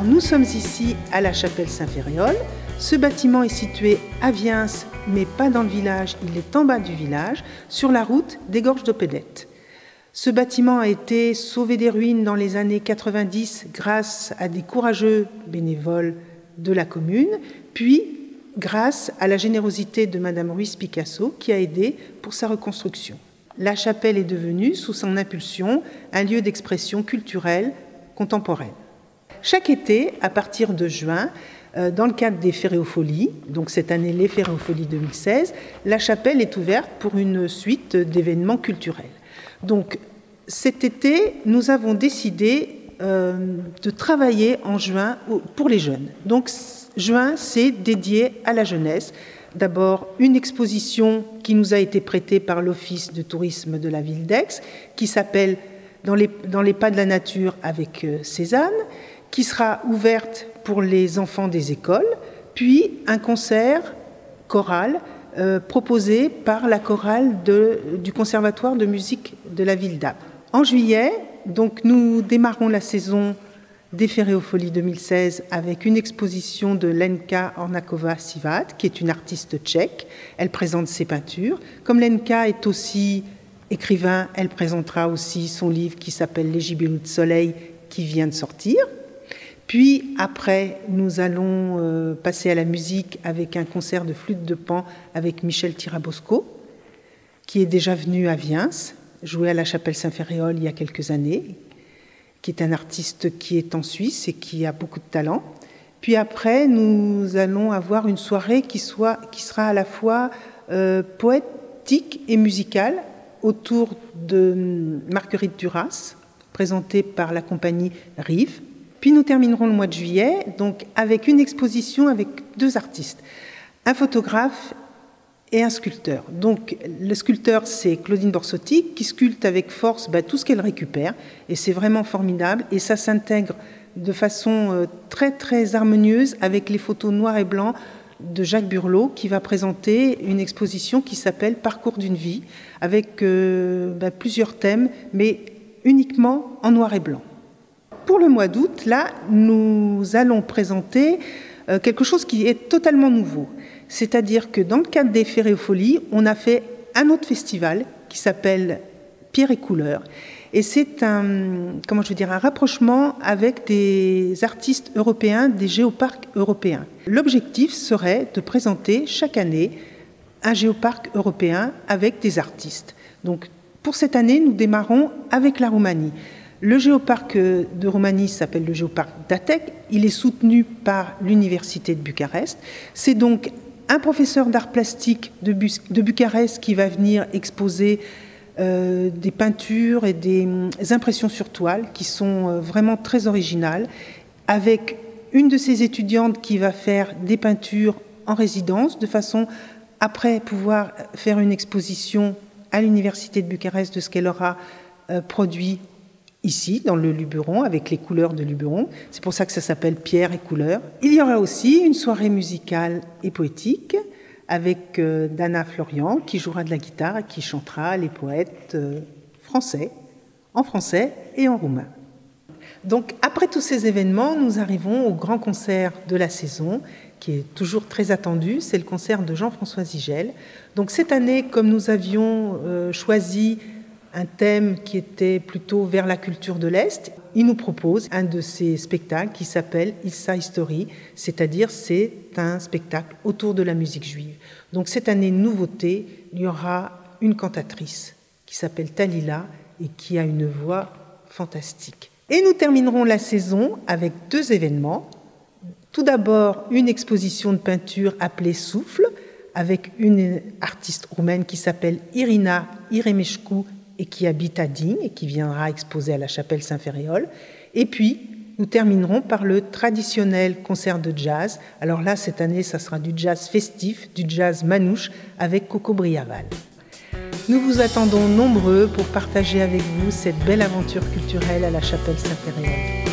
Nous sommes ici à la chapelle Saint-Ferréol. Ce bâtiment est situé à Viens, mais pas dans le village, il est en bas du village, sur la route des Gorges d'Opedette. Ce bâtiment a été sauvé des ruines dans les années 90 grâce à des courageux bénévoles de la commune, puis grâce à la générosité de Madame Ruiz Picasso qui a aidé pour sa reconstruction. La chapelle est devenue, sous son impulsion, un lieu d'expression culturelle contemporaine. Chaque été, à partir de juin, dans le cadre des Ferréofolies, donc cette année les Ferréofolies 2016, la chapelle est ouverte pour une suite d'événements culturels. Donc cet été, nous avons décidé de travailler en juin pour les jeunes. Donc juin, c'est dédié à la jeunesse. D'abord, une exposition qui nous a été prêtée par l'Office de tourisme de la ville d'Aix, qui s'appelle Dans les pas de la nature avec Cézanne, qui sera ouverte pour les enfants des écoles, puis un concert choral proposé par la chorale du Conservatoire de musique de la ville d'Apt. En juillet, donc, nous démarrons la saison des Ferréofolies 2016 avec une exposition de Lenka Ornakova-Sivat, qui est une artiste tchèque. Elle présente ses peintures. Comme Lenka est aussi écrivain, elle présentera aussi son livre qui s'appelle Les Gibelous de soleil, qui vient de sortir. Puis après, nous allons passer à la musique avec un concert de flûte de Pan avec Michel Tirabosco, qui est déjà venu à Viens, jouer à la chapelle Saint-Ferréol il y a quelques années, qui est un artiste qui est en Suisse et qui a beaucoup de talent. Puis après, nous allons avoir une soirée qui sera à la fois poétique et musicale autour de Marguerite Duras, présentée par la compagnie Rive. Puis nous terminerons le mois de juillet donc avec une exposition avec deux artistes, un photographe et un sculpteur. Donc le sculpteur, c'est Claudine Borsotti, qui sculpte avec force tout ce qu'elle récupère, et c'est vraiment formidable, et ça s'intègre de façon très très harmonieuse avec les photos noir et blanc de Jacques Burlot, qui va présenter une exposition qui s'appelle Parcours d'une vie, avec plusieurs thèmes, mais uniquement en noir et blanc. Pour le mois d'août, là, nous allons présenter quelque chose qui est totalement nouveau. C'est-à-dire que dans le cadre des Ferréofolies, on a fait un autre festival qui s'appelle Pierre et Couleurs. Et c'est un rapprochement avec des artistes européens, des géoparcs européens. L'objectif serait de présenter chaque année un géoparc européen avec des artistes. Donc, pour cette année, nous démarrons avec la Roumanie. Le géoparc de Roumanie s'appelle le géoparc d'Atec. Il est soutenu par l'Université de Bucarest. C'est donc un professeur d'art plastique de Bucarest qui va venir exposer des peintures et des impressions sur toile qui sont vraiment très originales, avec une de ses étudiantes qui va faire des peintures en résidence, de façon après pouvoir faire une exposition à l'Université de Bucarest de ce qu'elle aura produit ici, dans le Luberon, avec les couleurs de Luberon. C'est pour ça que ça s'appelle Pierre et Couleurs. Il y aura aussi une soirée musicale et poétique avec Dana Florian, qui jouera de la guitare et qui chantera les poètes français, en français et en roumain. Donc, après tous ces événements, nous arrivons au grand concert de la saison, qui est toujours très attendu. C'est le concert de Jean-François Zigel. Donc, cette année, comme nous avions choisi un thème qui était plutôt vers la culture de l'Est, il nous propose un de ces spectacles qui s'appelle Issa History, c'est-à-dire c'est un spectacle autour de la musique juive. Donc cette année, nouveauté, il y aura une cantatrice qui s'appelle Talila et qui a une voix fantastique. Et nous terminerons la saison avec deux événements. Tout d'abord, une exposition de peinture appelée Souffle, avec une artiste roumaine qui s'appelle Irina Iremeșcu et qui habite à Digne et qui viendra exposer à la chapelle Saint-Ferréol. Et puis, nous terminerons par le traditionnel concert de jazz. Alors là, cette année, ça sera du jazz festif, du jazz manouche, avec Coco Briaval. Nous vous attendons nombreux pour partager avec vous cette belle aventure culturelle à la chapelle Saint-Ferréol.